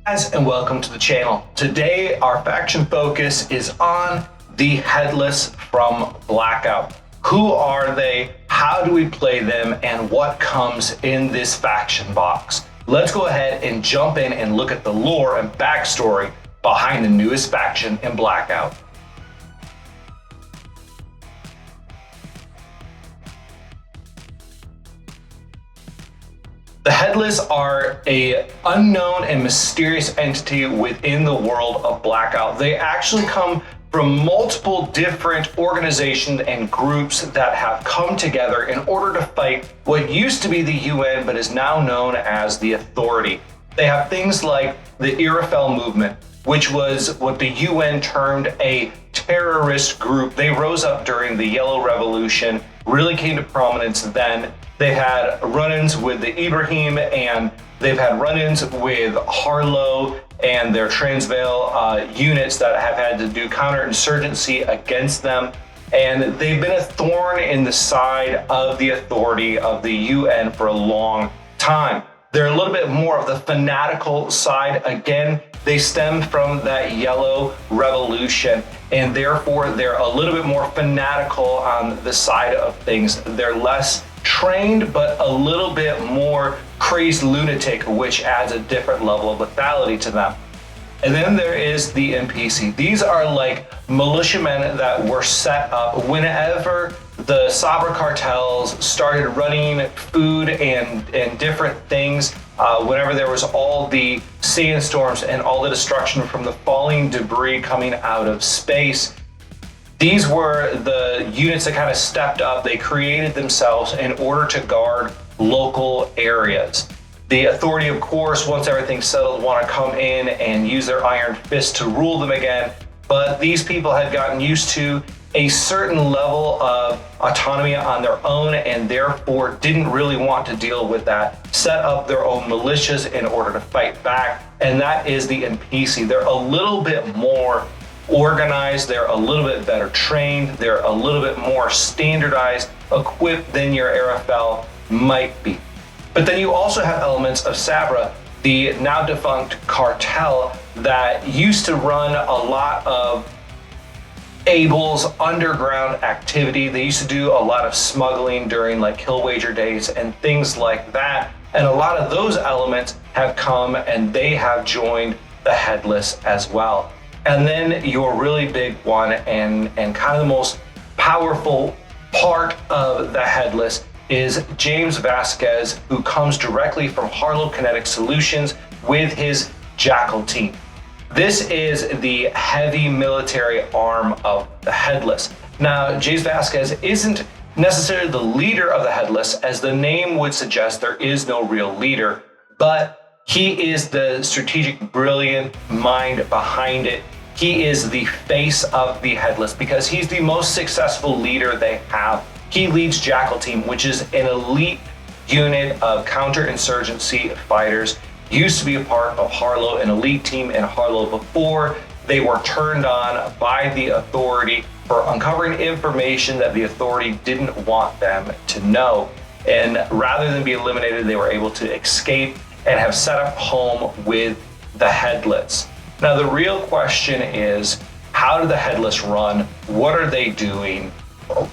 Guys, and welcome to the channel. Today our faction focus is on the Headless from BLKOUT. Who are they? How do we play them? And what comes in this faction box? Let's go ahead and jump in and look at the lore and backstory behind the newest faction in BLKOUT. The Headless are an unknown and mysterious entity within the world of BLKOUT. They actually come from multiple different organizations and groups that have come together in order to fight what used to be the UN but is now known as the Authority. They have things like the Irafel movement, which was what the UN termed a terrorist group. They rose up during the Yellow Revolution, really came to prominence then. They've had run-ins with the Ibrahim, and they've had run-ins with Harlow and their Transvaal units that have had to do counterinsurgency against them. And they've been a thorn in the side of the Authority of the UN for a long time. They're a little bit more of the fanatical side. Again, they stem from that Yellow Revolution, and therefore they're a little bit more fanatical on the side of things. They're less trained, but a little bit more crazed lunatic, which adds a different level of lethality to them. And then there is the Impisi. These are like militiamen that were set up whenever the Sabra cartels started running food and different things, whenever there was all the sandstorms and all the destruction from the falling debris coming out of space. These were the units that kind of stepped up. They created themselves in order to guard local areas. The Authority, of course, once everything's settled, want to come in and use their iron fist to rule them again. But these people had gotten used to a certain level of autonomy on their own and therefore didn't really want to deal with that. Set up their own militias in order to fight back. And that is the Impisi. They're a little bit more organized, they're a little bit better trained, they're a little bit more standardized, equipped than your Irafel might be. But then you also have elements of Sabra, the now defunct cartel that used to run a lot of ABOL's underground activity. They used to do a lot of smuggling during like kill wager days and things like that. And a lot of those elements have come and they have joined the Headless as well. And then your really big one and kind of the most powerful part of the Headless is James Vasquez, who comes directly from Harlow Kinetic Solutions with his Jackal team. This is the heavy military arm of the Headless. Now, James Vasquez isn't necessarily the leader of the Headless, as the name would suggest. There is no real leader, but he is the strategic, brilliant mind behind it. He is the face of the Headless because he's the most successful leader they have. He leads Jackal Team, which is an elite unit of counterinsurgency fighters. Used to be a part of Harlow, an elite team in Harlow before they were turned on by the Authority for uncovering information that the Authority didn't want them to know. And rather than be eliminated, they were able to escape and have set up home with the Headless. Now, the real question is, how do the Headless run? What are they doing?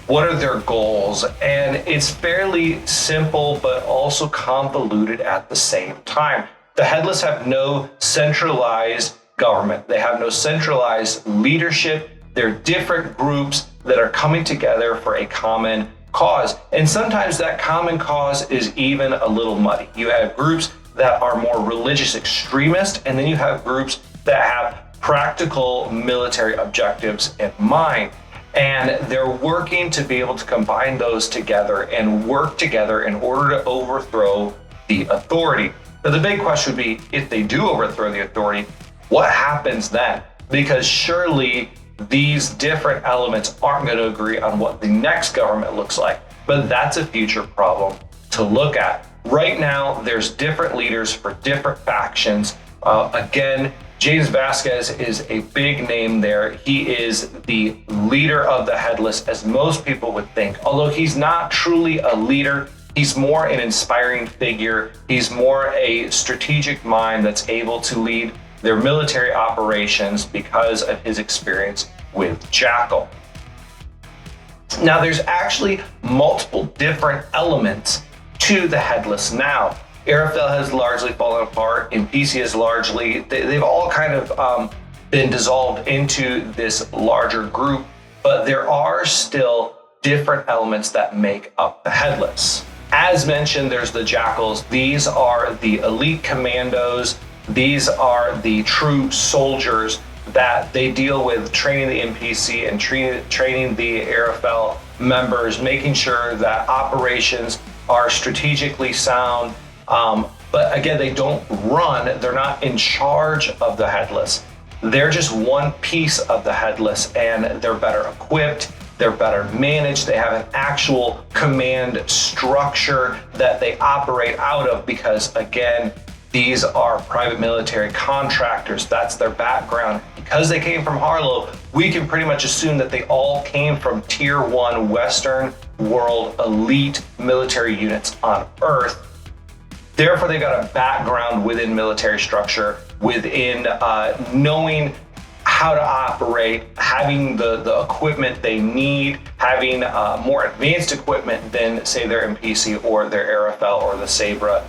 What are their goals? And it's fairly simple, but also convoluted at the same time. The Headless have no centralized government. They have no centralized leadership. They're different groups that are coming together for a common cause. And sometimes that common cause is even a little muddy. You have groups that are more religious extremists, and then you have groups that have practical military objectives in mind. And they're working to be able to combine those together and work together in order to overthrow the Authority. Now, the big question would be, if they do overthrow the Authority, what happens then? Because surely these different elements aren't going to agree on what the next government looks like. But that's a future problem to look at. Right now, there's different leaders for different factions. Again, James Vasquez is a big name there. He is the leader of the Headless, as most people would think. Although he's not truly a leader, he's more an inspiring figure. He's more a strategic mind that's able to lead their military operations because of his experience with Jackal. Now, there's actually multiple different elements to the Headless now. Arafel has largely fallen apart. Impisi has largely, they've all kind of been dissolved into this larger group, but there are still different elements that make up the Headless. As mentioned, there's the Jackals. These are the elite commandos. These are the true soldiers that they deal with training the Impisi and training the Arafel members, making sure that operations are strategically sound. But again, they don't run, they're not in charge of the Headless. They're just one piece of the Headless, and they're better equipped, they're better managed, they have an actual command structure that they operate out of because, again, these are private military contractors. That's their background. Because they came from Harlow, we can pretty much assume that they all came from Tier 1 Western world elite military units on Earth. Therefore, they got a background within military structure, within knowing how to operate, having the equipment they need, having more advanced equipment than, say, their Impisi or their Arafel or the Sabra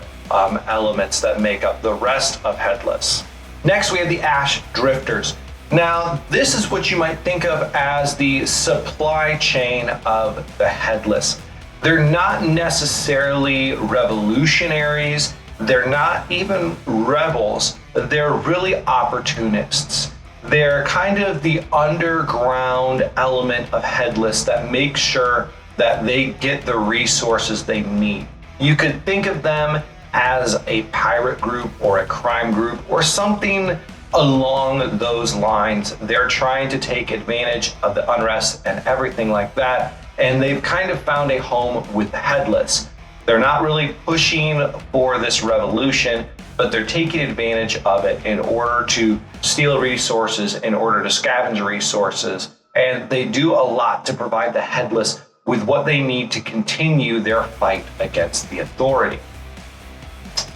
elements that make up the rest of Headless. Next, we have the Ash Drifters. Now, this is what you might think of as the supply chain of the Headless. They're not necessarily revolutionaries. They're not even rebels. They're really opportunists. They're kind of the underground element of Headless that makes sure that they get the resources they need. You could think of them as a pirate group or a crime group or something along those lines. They're trying to take advantage of the unrest and everything like that, and they've kind of found a home with the Headless. They're not really pushing for this revolution, but they're taking advantage of it in order to steal resources, in order to scavenge resources, and they do a lot to provide the Headless with what they need to continue their fight against the authority.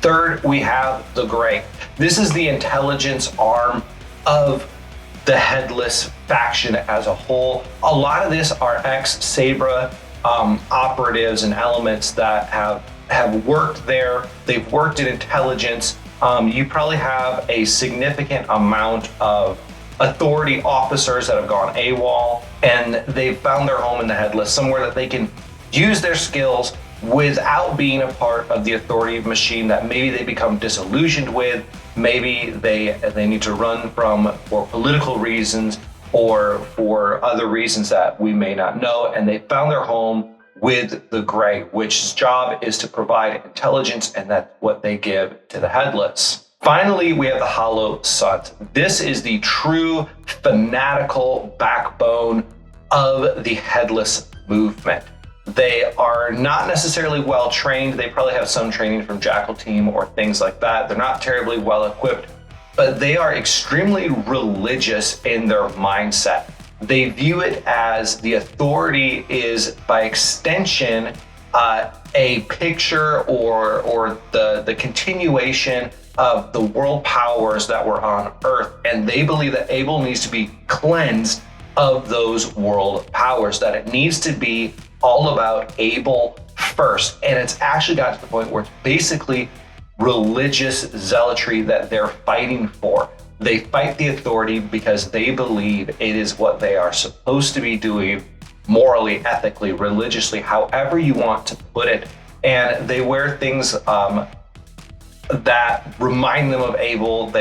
Third, we have the Grey. This is the intelligence arm of the Headless faction as a whole. A lot of this are ex-Sabra operatives and elements that have worked there. They've worked in intelligence. You probably have a significant amount of authority officers that have gone AWOL, and they've found their home in the Headless, somewhere that they can use their skills without being a part of the authority machine that maybe they become disillusioned with, maybe they need to run from for political reasons or for other reasons that we may not know, and they found their home with the Grey, which's job is to provide intelligence, and that's what they give to the Headless. Finally, we have the Hollow Suns. This is the true fanatical backbone of the Headless movement. They are not necessarily well trained. They probably have some training from Jackal Team or things like that. They're not terribly well equipped, but they are extremely religious in their mindset. They view it as the authority is, by extension, a picture or the continuation of the world powers that were on Earth, and they believe that ABOL needs to be cleansed of those world powers, that it needs to be all about ABOL first. And it's actually got to the point where it's basically religious zealotry that they're fighting for. They fight the authority because they believe it is what they are supposed to be doing morally, ethically, religiously, however you want to put it. And they wear things that remind them of ABOL.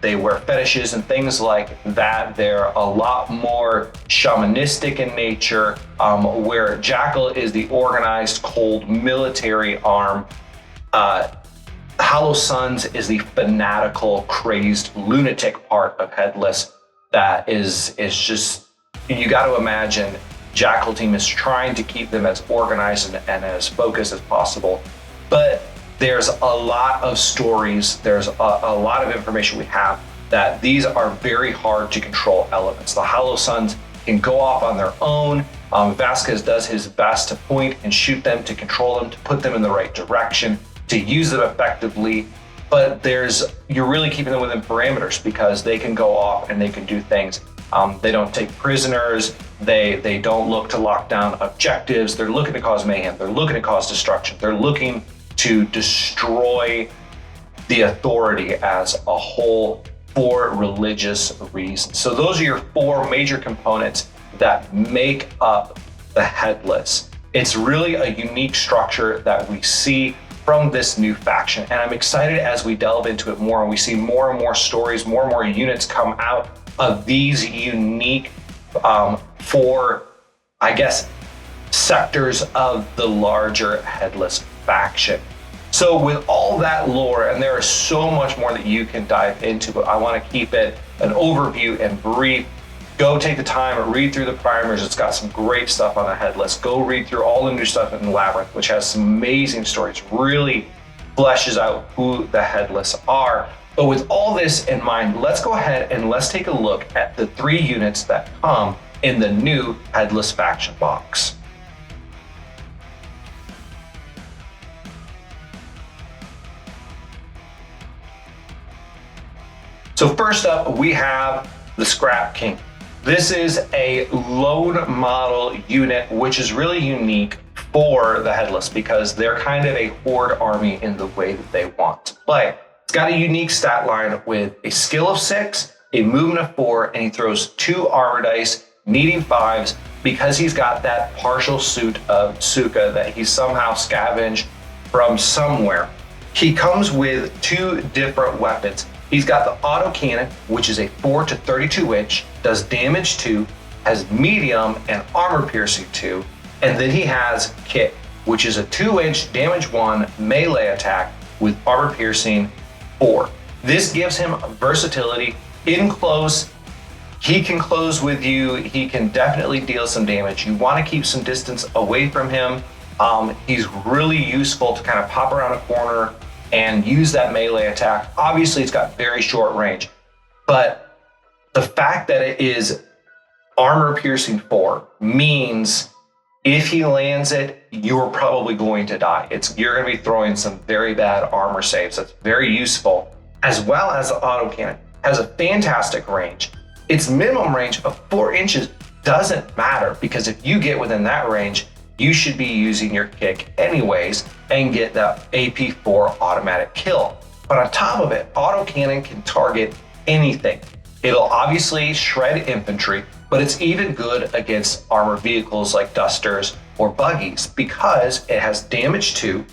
They wear fetishes and things like that. They're a lot more shamanistic in nature, where Jackal is the organized, cold military arm. Hollow Suns is the fanatical, crazed, lunatic part of Headless that is just, you got to imagine Jackal Team is trying to keep them as organized and as focused as possible. But there's a lot of stories, there's a lot of information we have that these are very hard to control elements. The Hollow Suns can go off on their own. Vasquez does his best to point and shoot them, to control them, to put them in the right direction, to use them effectively. but you're really keeping them within parameters because they can go off and they can do things. They don't take prisoners. They don't look to lock down objectives. They're looking to cause mayhem. They're looking to cause destruction. They're looking to destroy the authority as a whole for religious reasons. So those are your 4 major components that make up the Headless. It's really a unique structure that we see from this new faction. And I'm excited as we delve into it more and we see more and more stories, more and more units come out of these unique 4, I guess, sectors of the larger Headless faction. So with all that lore, and there is so much more that you can dive into, but I want to keep it an overview and brief. Go take the time and read through the primers. It's got some great stuff on the Headless. Go read through all the new stuff in Labyrinth, which has some amazing stories, really fleshes out who the Headless are. But with all this in mind, let's go ahead and let's take a look at the 3 units that come in the new Headless faction box. So first up, we have the Scrap King. This is a lone model unit, which is really unique for the Headless because they're kind of a horde army in the way that they want to play. It's got a unique stat line with a skill of 6, a movement of 4, and he throws 2 armor dice, needing 5s because he's got that partial suit of Suka that he somehow scavenged from somewhere. He comes with 2 different weapons. He's got the auto cannon, which is a 4 to 32 inch, does damage 2, has medium and armor piercing 2, and then he has kick, which is a 2-inch damage 1 melee attack with armor piercing 4. This gives him versatility in close. He can close with you. He can definitely deal some damage. You want to keep some distance away from him. He's really useful to kind of pop around a corner and use that melee attack. Obviously, it's got very short range, but the fact that it is armor piercing 4 means if he lands it, you're probably going to die. You're going to be throwing some very bad armor saves. That's very useful, as well as the auto cannon. Has a fantastic range. Its minimum range of 4 inches doesn't matter because if you get within that range, you should be using your kick anyways and get that AP4 automatic kill. But on top of it, auto cannon can target anything. It'll obviously shred infantry, but it's even good against armored vehicles like dusters or buggies because it has damage 2.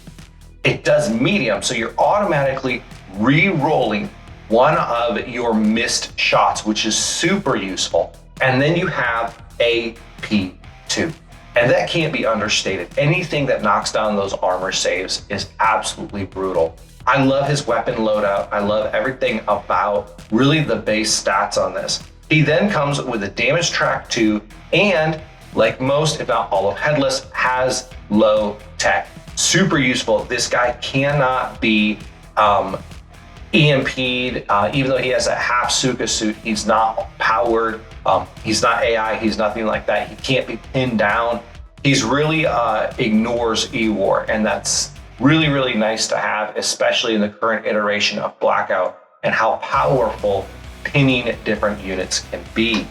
It does medium, so you're automatically re-rolling one of your missed shots, which is super useful. And then you have AP2. And that can't be understated. Anything that knocks down those armor saves is absolutely brutal. I love his weapon loadout. I love everything about really the base stats on this. He then comes with a damage track 2, and like most, if not all of Headless, has low tech. Super useful. This guy cannot be EMP'd, even though he has a half Suka suit. He's not powered. He's not AI. He's nothing like that. He can't be pinned down. He's really ignores E-War, and that's really, really nice to have, especially in the current iteration of Blackout and how powerful pinning different units can be.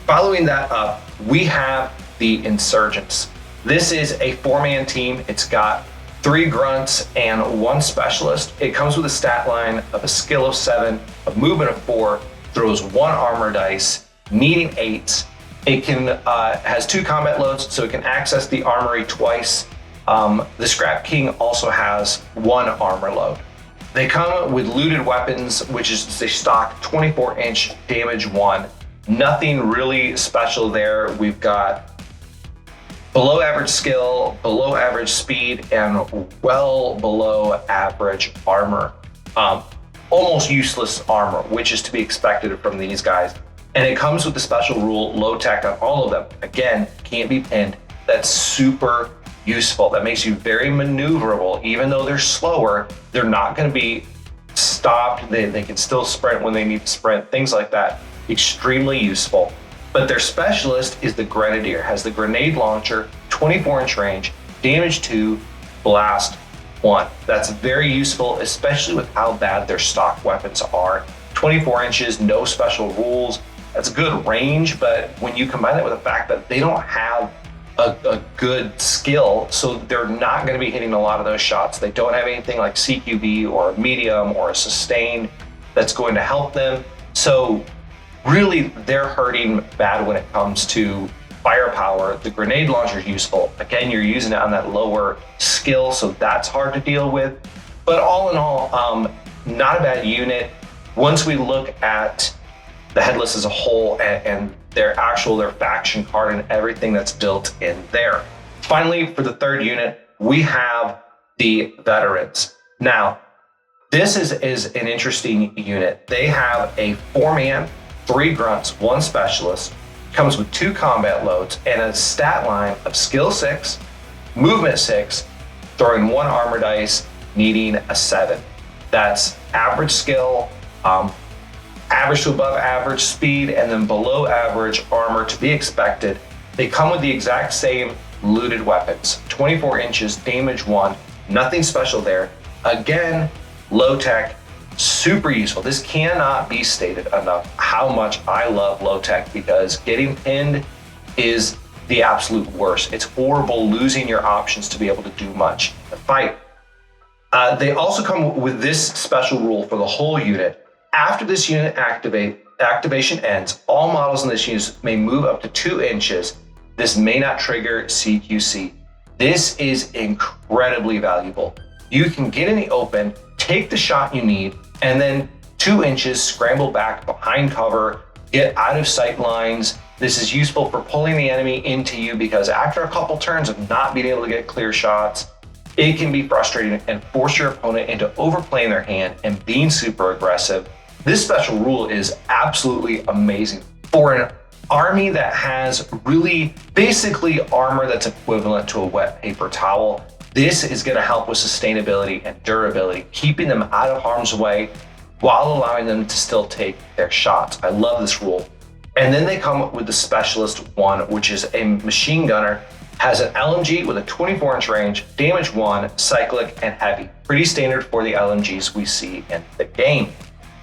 Following that up, we have the Insurgents. This is a 4-man team. It's got 3 grunts and 1 specialist. It comes with a stat line of a skill of 7, a movement of 4, throws 1 armor dice, needing 8s. It can has 2 combat loads, so it can access the armory twice. The Scrap King also has 1 armor load. They come with looted weapons, which is they stock 24-inch damage 1. Nothing really special there. We've got below average skill, below average speed, and well below average armor. Almost useless armor, which is to be expected from these guys. And it comes with the special rule, low tech on all of them. Again, can't be pinned. That's super useful. That makes you very maneuverable. Even though they're slower, they're not going to be stopped. They can still sprint when they need to sprint, things like that. Extremely useful. But their specialist is the Grenadier, has the grenade launcher, 24-inch range, damage 2, blast 1. That's very useful, especially with how bad their stock weapons are. 24 inches, no special rules. That's a good range, but when you combine that with the fact that they don't have a good skill, so they're not going to be hitting a lot of those shots. They don't have anything like CQB or a medium or a sustained that's going to help them. So really, they're hurting bad when it comes to firepower. The grenade launcher is useful. Again, you're using it on that lower skill, so that's hard to deal with. But all in all, not a bad unit. Once we look at the Headless as a whole and their faction card and everything that's built in there. Finally, for the third unit, we have the Veterans. Now, this is an interesting unit. They have a 4-man, 3 grunts, 1 specialist, comes with 2 combat loads and a stat line of skill 6, movement 6, throwing 1 armor dice, needing a 7. That's average skill, average to above average speed, and then below average armor to be expected. They come with the exact same looted weapons, 24 inches, damage 1, nothing special there. Again, low tech, super useful. This cannot be stated enough how much I love low tech, because getting pinned is the absolute worst. It's horrible losing your options to be able to do much in the fight. They also come with this special rule for the whole unit. After this unit activation ends, all models in this unit may move up to 2 inches. This may not trigger CQC. This is incredibly valuable. You can get in the open, take the shot you need, and then 2 inches, scramble back behind cover, get out of sight lines. This is useful for pulling the enemy into you, because after a couple turns of not being able to get clear shots, it can be frustrating and force your opponent into overplaying their hand and being super aggressive. This special rule is absolutely amazing. For an army that has really basically armor that's equivalent to a wet paper towel, this is going to help with sustainability and durability, keeping them out of harm's way while allowing them to still take their shots. I love this rule. And then they come with the Specialist 1, which is a machine gunner, has an LMG with a 24-inch range, damage 1, cyclic, and heavy. Pretty standard for the LMGs we see in the game.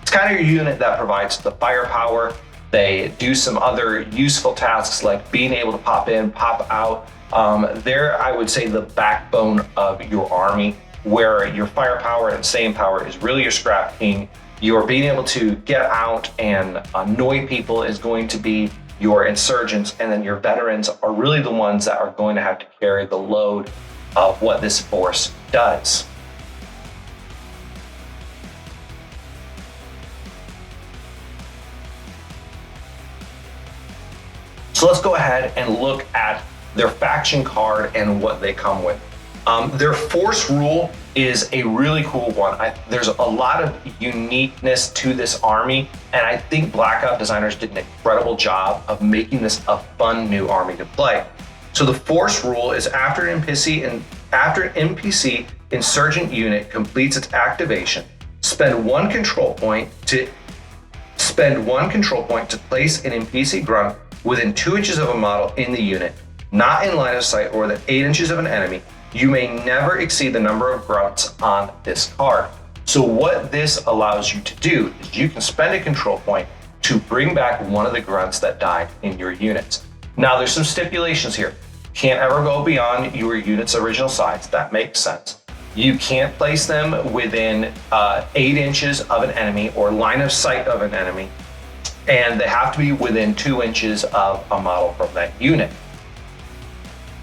It's kind of your unit that provides the firepower. They do some other useful tasks like being able to pop in, pop out. They're, I would say, the backbone of your army, where your firepower and staying power is really your scrap king. Your being able to get out and annoy people is going to be your Insurgents, and then your Veterans are really the ones that are going to have to carry the load of what this force does. So let's go ahead and look at their faction card and what they come with. Their force rule is a really cool one. There's a lot of uniqueness to this army, and I think BLKOUT designers did an incredible job of making this a fun new army to play. So the force rule is after an NPC insurgent unit completes its activation, spend one control point to place an NPC grunt within 2 inches of a model in the unit, not in line of sight or within 8 inches of an enemy. You may never exceed the number of grunts on this card. So what this allows you to do is you can spend a control point to bring back one of the grunts that died in your units. Now there's some stipulations here. Can't ever go beyond your unit's original size. That makes sense. You can't place them within 8 inches of an enemy or line of sight of an enemy. And they have to be within 2 inches of a model from that unit.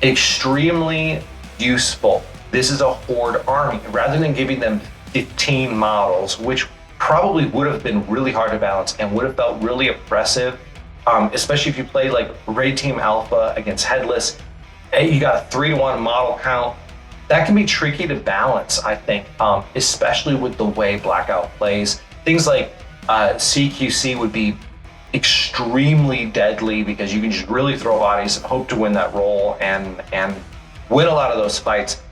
Extremely useful. This is a horde army. Rather than giving them 15 models, which probably would have been really hard to balance and would have felt really oppressive, especially if you played like Raid Team Alpha against Headless, you got a 3-to-1 model count. That can be tricky to balance, I think, especially with the way BLKOUT plays. Things like CQC would be extremely deadly, because you can just really throw bodies and hope to win that roll and win a lot of those fights.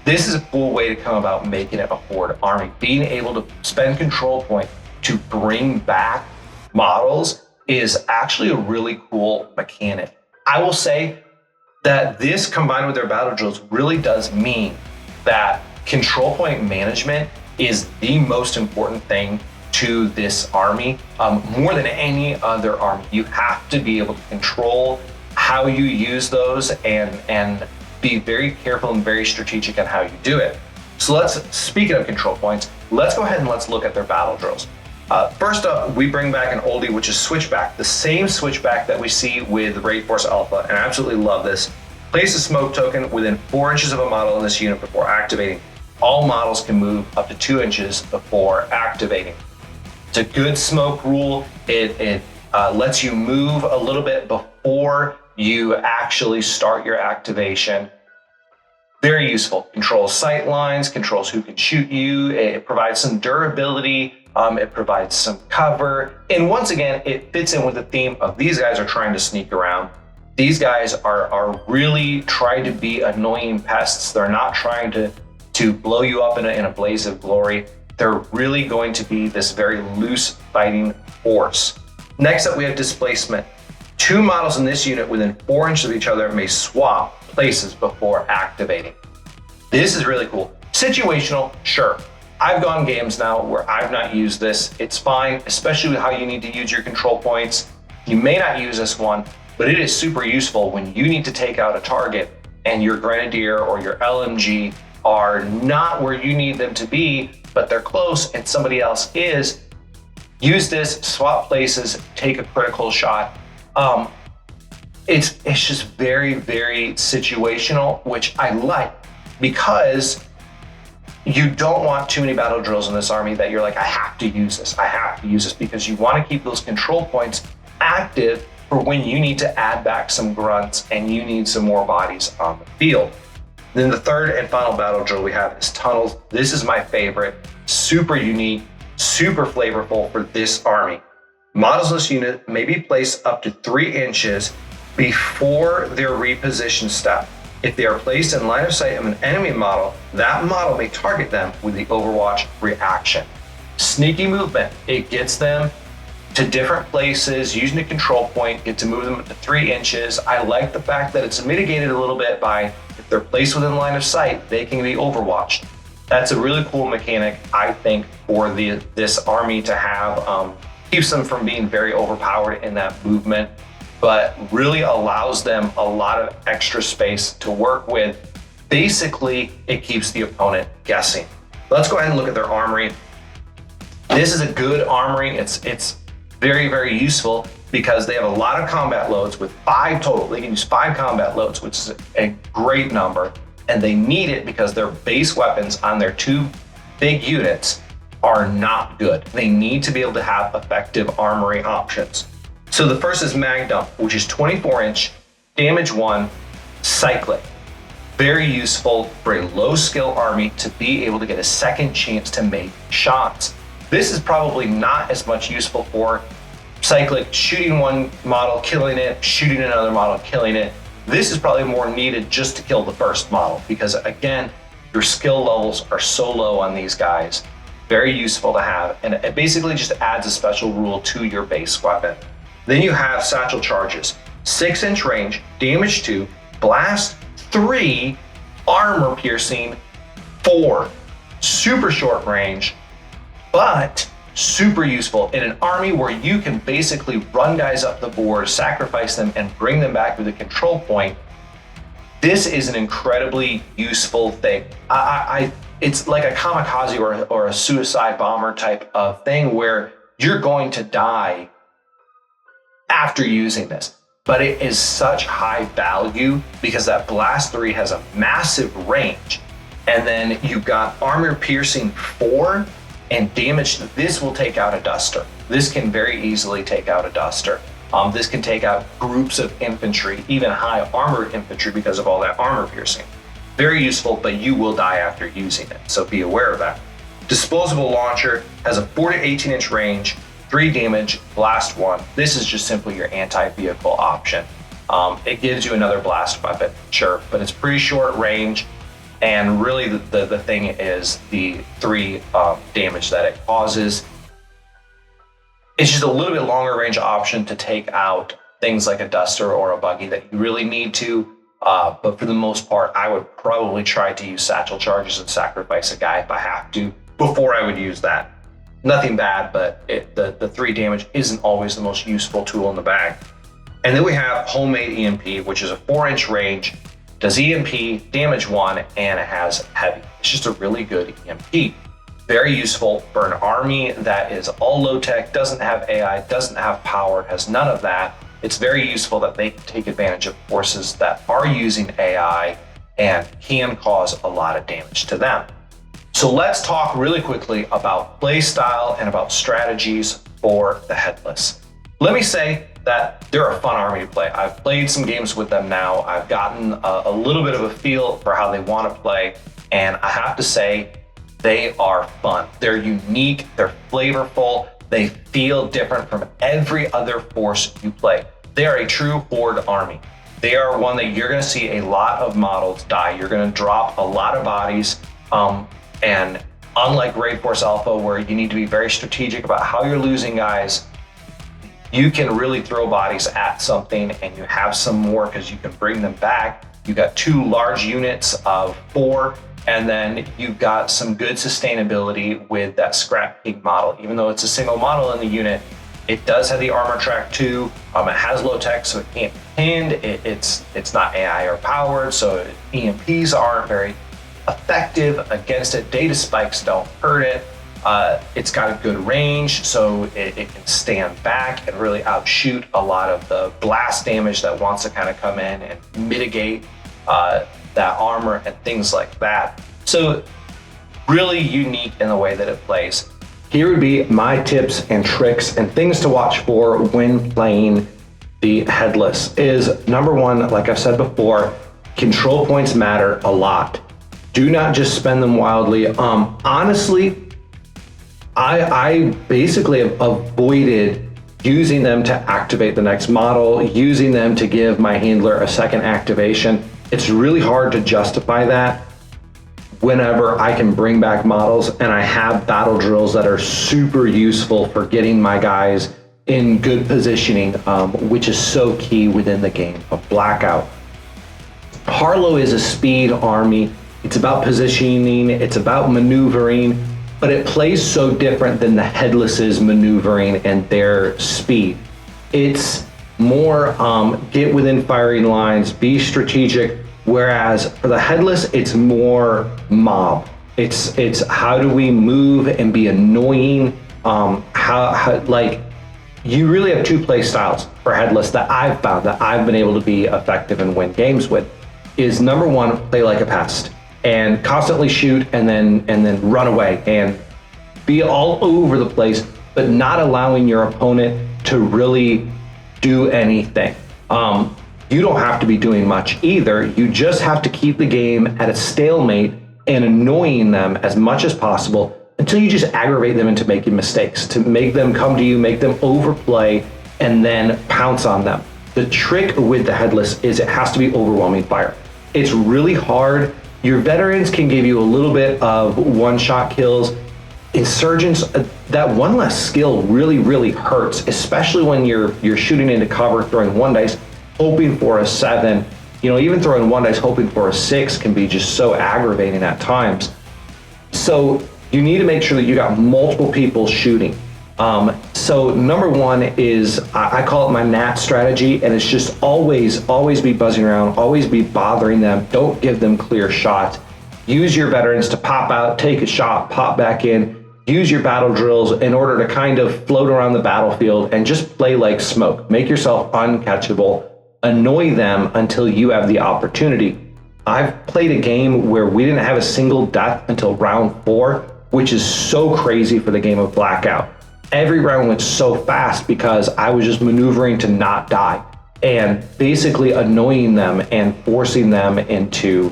This is a cool way to come about making it a horde army. Being able to spend control point to bring back models is actually a really cool mechanic. I will say that this, combined with their battle drills, really does mean that control point management is the most important thing to this army. More than any other army, you have to be able to control how you use those and be very careful and very strategic on how you do it. So speaking of control points, let's go ahead and let's look at their battle drills. First up, we bring back an oldie, which is switchback, the same switchback that we see with Raid Force Alpha, and I absolutely love this. Place a smoke token within 4 inches of a model in this unit before activating. All models can move up to 2 inches before activating. It's a good smoke rule. It lets you move a little bit before you actually start your activation. Very useful. Controls sight lines, controls who can shoot you. It provides some durability. It provides some cover. And once again, it fits in with the theme of these guys are trying to sneak around. These guys are really trying to be annoying pests. They're not trying to blow you up in a blaze of glory. They're really going to be this very loose fighting force. Next up, we have displacement. 2 models in this unit within 4 inches of each other may swap places before activating. This is really cool. Situational, sure. I've gone games now where I've not used this. It's fine, especially with how you need to use your control points. You may not use this one, but it is super useful when you need to take out a target and your Grenadier or your LMG are not where you need them to be, but they're close and somebody else is. Use this, swap places, take a critical shot. It's just very, very situational, which I like, because you don't want too many battle drills in this army that you're like, I have to use this, because you want to keep those control points active for when you need to add back some grunts and you need some more bodies on the field. Then the third and final battle drill we have is tunnels. This is my favorite, super unique, super flavorful for this army. Models in this unit may be placed up to 3 inches before their reposition step. If they are placed in line of sight of an enemy model, that model may target them with the Overwatch reaction. Sneaky movement, it gets them to different places using a control point, get to move them up to 3 inches. I like the fact that it's mitigated a little bit by if they're placed within line of sight, they can be overwatched. That's a really cool mechanic, I think, for this army to have. Keeps them from being very overpowered in that movement, but really allows them a lot of extra space to work with. Basically, it keeps the opponent guessing. Let's go ahead and look at their armory. This is a good armory. It's very, very useful because they have a lot of combat loads with 5 total. They can use 5 combat loads, which is a great number. And they need it because their base weapons on their 2 big units are not good. They need to be able to have effective armory options. So the first is Mag Dump, which is 24-inch, damage 1, cyclic. Very useful for a low skill army to be able to get a second chance to make shots. This is probably not as much useful for cyclic, shooting one model, killing it, shooting another model, killing it. This is probably more needed just to kill the first model because, again, your skill levels are so low on these guys. Very useful to have, and it basically just adds a special rule to your base weapon. Then you have Satchel Charges, 6-inch range, damage 2, blast 3, armor piercing 4. Super short range, but super useful in an army where you can basically run guys up the board, sacrifice them, and bring them back with a control point. This is an incredibly useful thing. It's like a kamikaze or a suicide bomber type of thing where you're going to die after using this. But it is such high value because that blast 3 has a massive range. And then you've got armor piercing 4 and damage. This will take out a duster. This can very easily take out a duster. This can take out groups of infantry, even high armored infantry because of all that armor piercing. Very useful, but you will die after using it, so be aware of that. Disposable launcher has a 4 to 18-inch range, 3 damage, blast 1. This is just simply your anti-vehicle option. It gives you another blast weapon, sure, but it's pretty short range, and really the thing is the 3 damage that it causes. It's just a little bit longer range option to take out things like a duster or a buggy that you really need to. But for the most part, I would probably try to use satchel charges and sacrifice a guy if I have to before I would use that. Nothing bad, but the 3 damage isn't always the most useful tool in the bag. And then we have homemade EMP, which is a 4-inch range, does EMP, damage 1, and it has heavy. It's just a really good EMP. Very useful for an army that is all low tech, doesn't have AI, doesn't have power, has none of that. It's very useful that they can take advantage of forces that are using AI and can cause a lot of damage to them. So let's talk really quickly about play style and about strategies for the Headless. Let me say that they're a fun army to play. I've played some games with them now. I've gotten a little bit of a feel for how they want to play, and I have to say, they are fun. They're unique, they're flavorful, they feel different from every other force you play. They are a true horde army. They are one that you're gonna see a lot of models die. You're gonna drop a lot of bodies, and unlike Raid Force Alpha, where you need to be very strategic about how you're losing guys, you can really throw bodies at something and you have some more because you can bring them back. You got 2 large units of 4, and then you've got some good sustainability with that Scrap Pig model. Even though it's a single model in the unit, it does have the armor track too. It has low tech, so it can't be pinned. It's not AI or powered, so EMPs aren't very effective against it. Data spikes don't hurt it. It's got a good range, so it can stand back and really outshoot a lot of the blast damage that wants to kind of come in and mitigate that armor and things like that. So really unique in the way that it plays. Here would be my tips and tricks and things to watch for when playing the Headless. Is number 1, like I've said before, control points matter a lot. Do not just spend them wildly. Honestly, I basically have avoided using them to activate the next model, using them to give my handler a second activation. It's really hard to justify that whenever I can bring back models and I have battle drills that are super useful for getting my guys in good positioning, which is so key within the game of Blackout. Harlow is a speed army. It's about positioning, it's about maneuvering, but it plays so different than the Headless's maneuvering and their speed. It's more get within firing lines, be strategic, whereas for the Headless, it's more mob. It's how do we move and be annoying? How like, you really have 2 play styles for Headless that I've found that I've been able to be effective and win games with. Is number 1, play like a pest and constantly shoot and then run away and be all over the place, but not allowing your opponent to really do anything. You don't have to be doing much either. You just have to keep the game at a stalemate and annoying them as much as possible until you just aggravate them into making mistakes, to make them come to you, make them overplay, and then pounce on them. The trick with the Headless is it has to be overwhelming fire. It's really hard. Your veterans can give you a little bit of one-shot kills. Insurgents, that one less skill really hurts, especially when you're shooting into cover, throwing 1 dice, hoping for a 7. You know, even throwing 1 dice, hoping for a 6 can be just so aggravating at times. So you need to make sure that you got multiple people shooting. So number 1 is, I call it my gnat strategy, and it's just always be buzzing around, always be bothering them. Don't give them clear shots. Use your veterans to pop out, take a shot, pop back in. Use your battle drills in order to kind of float around the battlefield and just play like smoke. Make yourself uncatchable. Annoy them until you have the opportunity. I've played a game where we didn't have a single death until round 4, which is so crazy for the game of Blackout. Every round went so fast because I was just maneuvering to not die and basically annoying them and forcing them into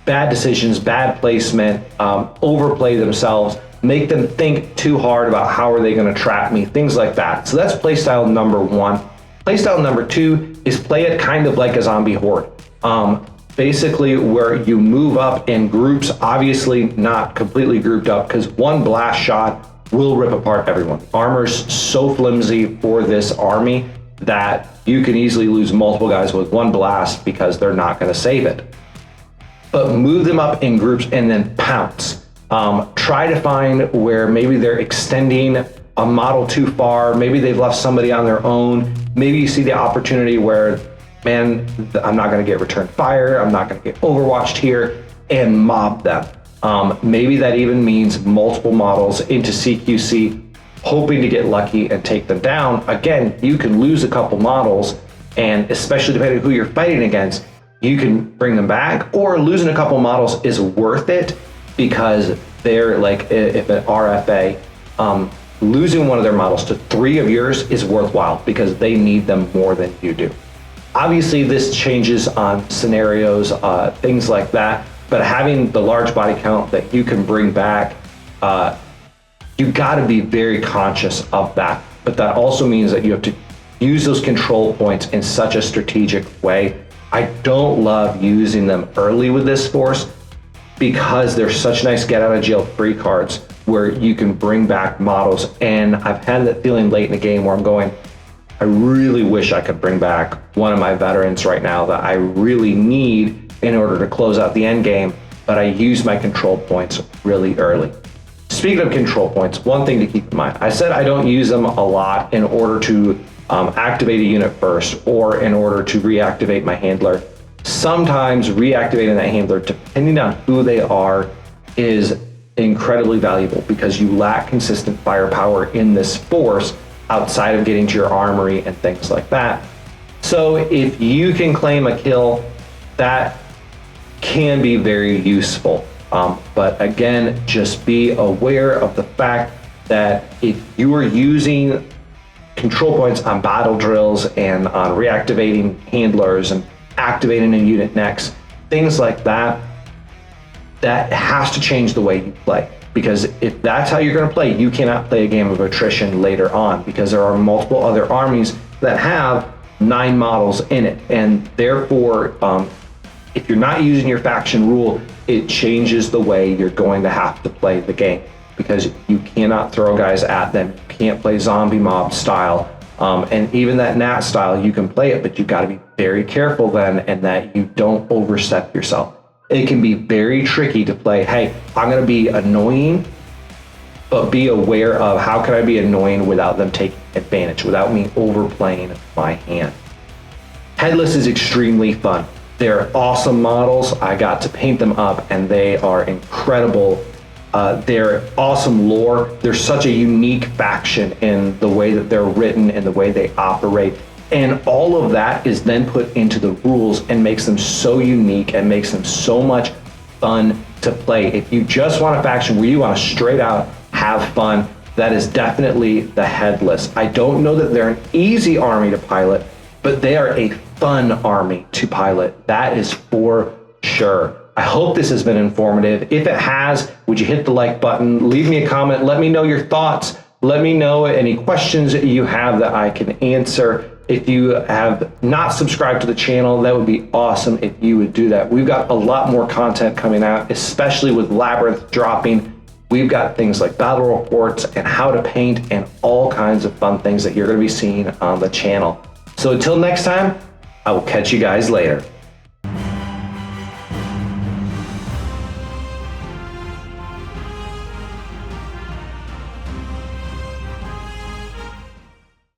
bad decisions, bad placement, overplay themselves, make them think too hard about how are they going to trap me, things like that. So that's playstyle number 1. Playstyle number 2 is play it kind of like a zombie horde. Basically where you move up in groups, obviously not completely grouped up because one blast shot will rip apart everyone. Armor's so flimsy for this army, that you can easily lose multiple guys with one blast because they're not going to save it. But move them up in groups and then pounce. Try to find where maybe they're extending a model too far. Maybe they've left somebody on their own. Maybe you see the opportunity where, man, I'm not going to get return fire. I'm not going to get overwatched here, and mob them. Maybe that even means multiple models into CQC, hoping to get lucky and take them down. Again, you can lose a couple models, and especially depending on who you're fighting against, you can bring them back, or losing a couple models is worth it because they're like, if an RFA, losing one of their models to 3 of yours is worthwhile because they need them more than you do. Obviously, this changes on scenarios, things like that, but having the large body count that you can bring back, you got to be very conscious of that. But that also means that you have to use those control points in such a strategic way. I don't love using them early with this force because they're such nice get out of jail free cards where you can bring back models. And I've had that feeling late in the game where I'm going, I really wish I could bring back one of my veterans right now that I really need in order to close out the end game, but I use my control points really early. Speaking of control points, one thing to keep in mind, I said I don't use them a lot in order to activate a unit first or in order to reactivate my handler. Sometimes reactivating that handler, depending on who they are, is incredibly valuable because you lack consistent firepower in this force outside of getting to your armory and things like that. So if you can claim a kill, that can be very useful. But again, just be aware of the fact that if you are using control points on battle drills and on reactivating handlers and activating a unit next, things like that, that has to change the way you play. Because if that's how you're going to play, you cannot play a game of attrition later on because there are multiple other armies that have 9 models in it. And therefore, if you're not using your faction rule, it changes the way you're going to have to play the game because you cannot throw guys at them. You can't play zombie mob style. And even that Nat style, you can play it, but you've got to be very careful then and that you don't overstep yourself. It can be very tricky to play, hey, I'm going to be annoying, but be aware of how can I be annoying without them taking advantage, without me overplaying my hand. Headless is extremely fun. They're awesome models. I got to paint them up and they are incredible. They're awesome lore. They're such a unique faction in the way that they're written and the way they operate. And all of that is then put into the rules and makes them so unique and makes them so much fun to play. If you just want a faction where you want to straight out have fun, that is definitely the Headless. I don't know that they're an easy army to pilot, but they are a fun army to pilot. That is for sure. I hope this has been informative. If it has, would you hit the like button? Leave me a comment. Let me know your thoughts. Let me know any questions that you have that I can answer. If you have not subscribed to the channel, that would be awesome if you would do that. We've got a lot more content coming out, especially with Labyrinth dropping. We've got things like battle reports and how to paint and all kinds of fun things that you're going to be seeing on the channel. So until next time, I will catch you guys later.